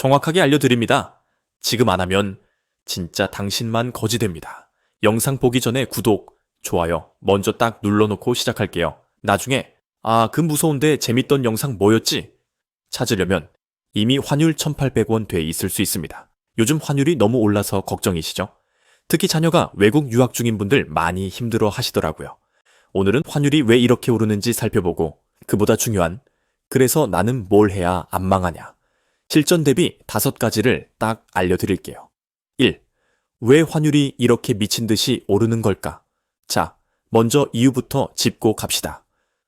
정확하게 알려드립니다. 지금 안 하면 진짜 당신만 거지 됩니다. 영상 보기 전에 구독, 좋아요 먼저 딱 눌러놓고 시작할게요. 나중에 그 무서운데 재밌던 영상 뭐였지? 찾으려면 이미 환율 1,800원 돼 있을 수 있습니다. 요즘 환율이 너무 올라서 걱정이시죠? 특히 자녀가 외국 유학 중인 분들 많이 힘들어 하시더라고요. 오늘은 환율이 왜 이렇게 오르는지 살펴보고 그보다 중요한 그래서 나는 뭘 해야 안 망하냐? 실전 대비 5가지를 딱 알려드릴게요. 1. 왜 환율이 이렇게 미친 듯이 오르는 걸까? 자, 먼저 이유부터 짚고 갑시다.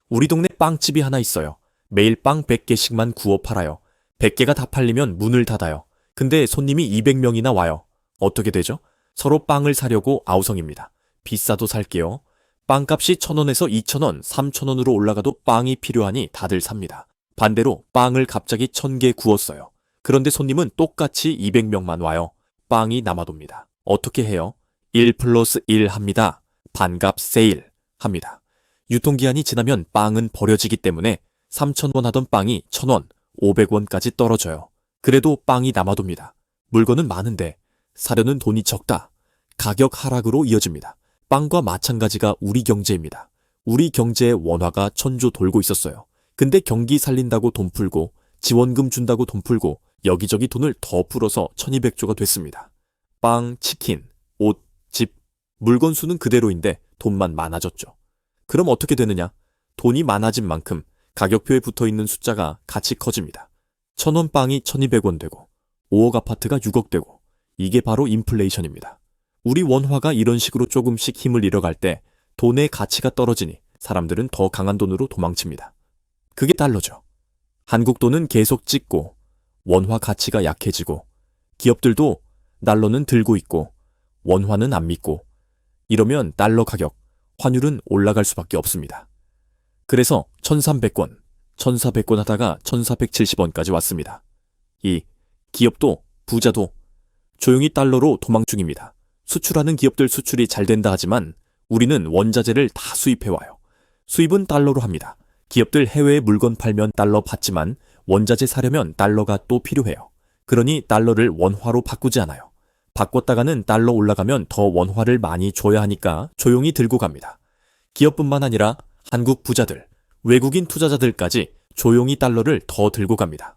우리 동네 빵집이 하나 있어요. 매일 빵 100개씩만 구워 팔아요. 100개가 다 팔리면 문을 닫아요. 근데 손님이 200명이나 와요. 어떻게 되죠? 서로 빵을 사려고 아우성입니다. 비싸도 살게요. 빵값이 1,000원에서 2,000원, 3,000원으로 올라가도 빵이 필요하니 다들 삽니다. 반대로 빵을 갑자기 1,000개 구웠어요. 그런데 손님은 똑같이 200명만 와요. 빵이 남아돕니다. 어떻게 해요? 1+1 합니다. 반값 세일 합니다. 유통기한이 지나면 빵은 버려지기 때문에 3,000원 하던 빵이 1,000원, 500원까지 떨어져요. 그래도 빵이 남아돕니다. 물건은 많은데 사려는 돈이 적다. 가격 하락으로 이어집니다. 빵과 마찬가지가 우리 경제입니다. 우리 경제의 원화가 천조 돌고 있었어요. 근데 경기 살린다고 돈 풀고 지원금 준다고 돈 풀고 여기저기 돈을 더 풀어서 1,200조가 됐습니다. 빵, 치킨, 옷, 집, 물건 수는 그대로인데 돈만 많아졌죠. 그럼 어떻게 되느냐? 돈이 많아진 만큼 가격표에 붙어있는 숫자가 같이 커집니다. 1,000원 빵이 1,200원 되고 5억 아파트가 6억 되고 이게 바로 인플레이션입니다. 우리 원화가 이런 식으로 조금씩 힘을 잃어갈 때 돈의 가치가 떨어지니 사람들은 더 강한 돈으로 도망칩니다. 그게 달러죠. 한국 돈은 계속 찍고 원화 가치가 약해지고 기업들도 달러는 들고 있고 원화는 안 믿고 이러면 달러 가격, 환율은 올라갈 수밖에 없습니다. 그래서 1,300원, 1,400원 하다가 1,470원까지 왔습니다. 이 기업도 부자도 조용히 달러로 도망 중입니다. 수출하는 기업들 수출이 잘 된다 하지만 우리는 원자재를 다 수입해와요. 수입은 달러로 합니다. 기업들 해외에 물건 팔면 달러 받지만 원자재 사려면 달러가 또 필요해요. 그러니 달러를 원화로 바꾸지 않아요. 바꿨다가는 달러 올라가면 더 원화를 많이 줘야 하니까 조용히 들고 갑니다. 기업뿐만 아니라 한국 부자들, 외국인 투자자들까지 조용히 달러를 더 들고 갑니다.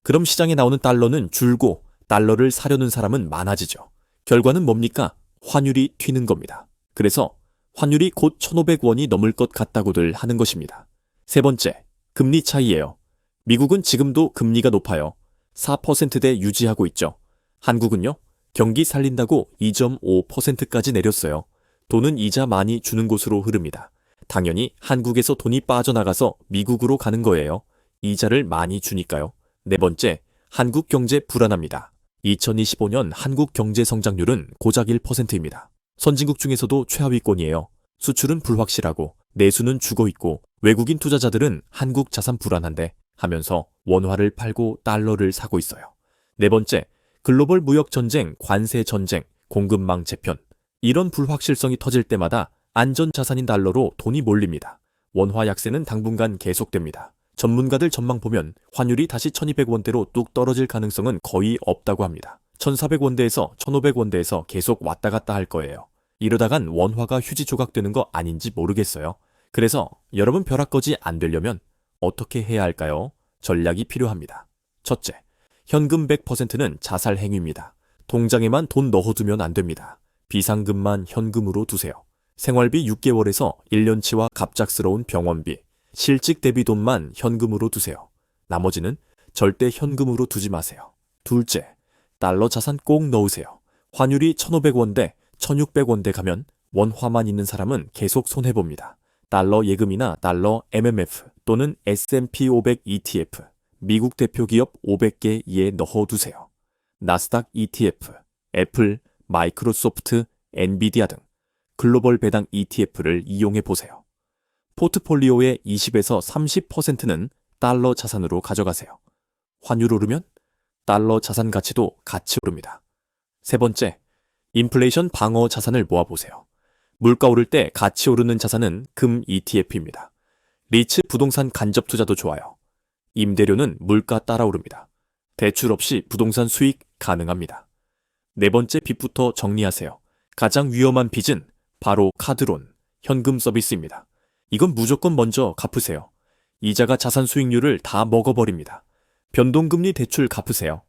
그럼 시장에 나오는 달러는 줄고 달러를 사려는 사람은 많아지죠. 결과는 뭡니까? 환율이 튀는 겁니다. 그래서 환율이 곧 1,500원이 넘을 것 같다고들 하는 것입니다. 세 번째, 금리 차이예요. 미국은 지금도 금리가 높아요. 4%대 유지하고 있죠. 한국은요? 경기 살린다고 2.5%까지 내렸어요. 돈은 이자 많이 주는 곳으로 흐릅니다. 당연히 한국에서 돈이 빠져나가서 미국으로 가는 거예요. 이자를 많이 주니까요. 네 번째, 한국 경제 불안합니다. 2025년 한국 경제 성장률은 고작 1%입니다. 선진국 중에서도 최하위권이에요. 수출은 불확실하고 내수는 죽어있고 외국인 투자자들은 한국 자산 불안한데 하면서 원화를 팔고 달러를 사고 있어요. 네 번째, 글로벌 무역 전쟁, 관세 전쟁, 공급망 재편. 이런 불확실성이 터질 때마다 안전 자산인 달러로 돈이 몰립니다. 원화 약세는 당분간 계속됩니다. 전문가들 전망 보면 환율이 다시 1,200원대로 뚝 떨어질 가능성은 거의 없다고 합니다. 1,400원대에서 1,500원대에서 계속 왔다 갔다 할 거예요. 이러다간 원화가 휴지 조각되는 거 아닌지 모르겠어요. 그래서 여러분 벼락거지 안 되려면 어떻게 해야 할까요? 전략이 필요합니다. 첫째, 현금 100%는 자살 행위입니다. 통장에만 돈 넣어두면 안 됩니다. 비상금만 현금으로 두세요. 생활비 6개월에서 1년치와 갑작스러운 병원비, 실직 대비 돈만 현금으로 두세요. 나머지는 절대 현금으로 두지 마세요. 둘째, 달러 자산 꼭 넣으세요. 환율이 1,500원대, 1,600원대 가면 원화만 있는 사람은 계속 손해봅니다. 달러 예금이나 달러 MMF 또는 S&P 500 ETF, 미국 대표 기업 500개에 넣어두세요. 나스닥 ETF, 애플, 마이크로소프트, 엔비디아 등 글로벌 배당 ETF를 이용해 보세요. 포트폴리오의 20에서 30%는 달러 자산으로 가져가세요. 환율 오르면 달러 자산 가치도 같이 오릅니다. 세 번째, 인플레이션 방어 자산을 모아보세요. 물가 오를 때 같이 오르는 자산은 금 ETF입니다. 리츠 부동산 간접 투자도 좋아요. 임대료는 물가 따라 오릅니다. 대출 없이 부동산 수익 가능합니다. 네 번째 빚부터 정리하세요. 가장 위험한 빚은 바로 카드론, 현금 서비스입니다. 이건 무조건 먼저 갚으세요. 이자가 자산 수익률을 다 먹어버립니다. 변동금리 대출 갚으세요.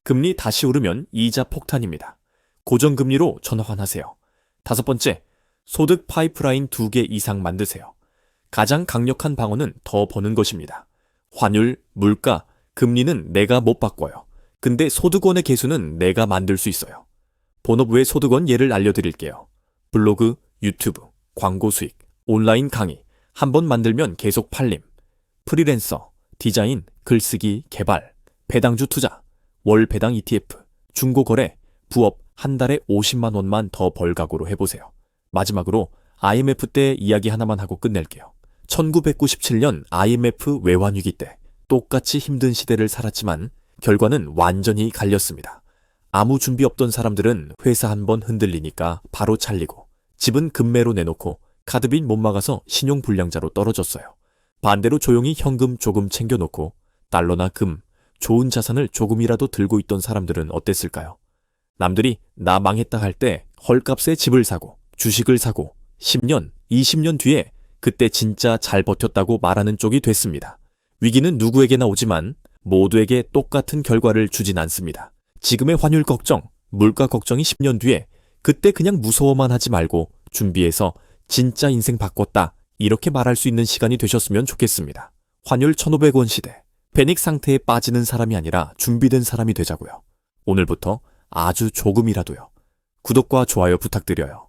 금리 다시 오르면 이자 폭탄입니다. 고정금리로 전환하세요. 다섯 번째, 소득 파이프라인 2개 이상 만드세요. 가장 강력한 방어는 더 버는 것입니다. 환율, 물가, 금리는 내가 못 바꿔요. 근데 소득원의 개수는 내가 만들 수 있어요. 본업외 소득원 예를 알려드릴게요. 블로그, 유튜브, 광고 수익, 온라인 강의, 한번 만들면 계속 팔림, 프리랜서, 디자인, 글쓰기, 개발, 배당주 투자, 월 배당 ETF, 중고거래, 부업 한 달에 50만 원만 더 벌 각오로 해보세요. 마지막으로 IMF 때 이야기 하나만 하고 끝낼게요. 1997년 IMF 외환위기 때 똑같이 힘든 시대를 살았지만 결과는 완전히 갈렸습니다. 아무 준비 없던 사람들은 회사 한번 흔들리니까 바로 잘리고 집은 급매로 내놓고 카드빚 못 막아서 신용불량자로 떨어졌어요. 반대로 조용히 현금 조금 챙겨놓고 달러나 금, 좋은 자산을 조금이라도 들고 있던 사람들은 어땠을까요? 남들이 나 망했다 할 때 헐값에 집을 사고 주식을 사고 10년, 20년 뒤에 그때 진짜 잘 버텼다고 말하는 쪽이 됐습니다. 위기는 누구에게나 오지만 모두에게 똑같은 결과를 주진 않습니다. 지금의 환율 걱정, 물가 걱정이 10년 뒤에 그때 그냥 무서워만 하지 말고 준비해서 진짜 인생 바꿨다 이렇게 말할 수 있는 시간이 되셨으면 좋겠습니다. 환율 1,500원 시대, 패닉 상태에 빠지는 사람이 아니라 준비된 사람이 되자고요. 오늘부터 아주 조금이라도요. 구독과 좋아요 부탁드려요.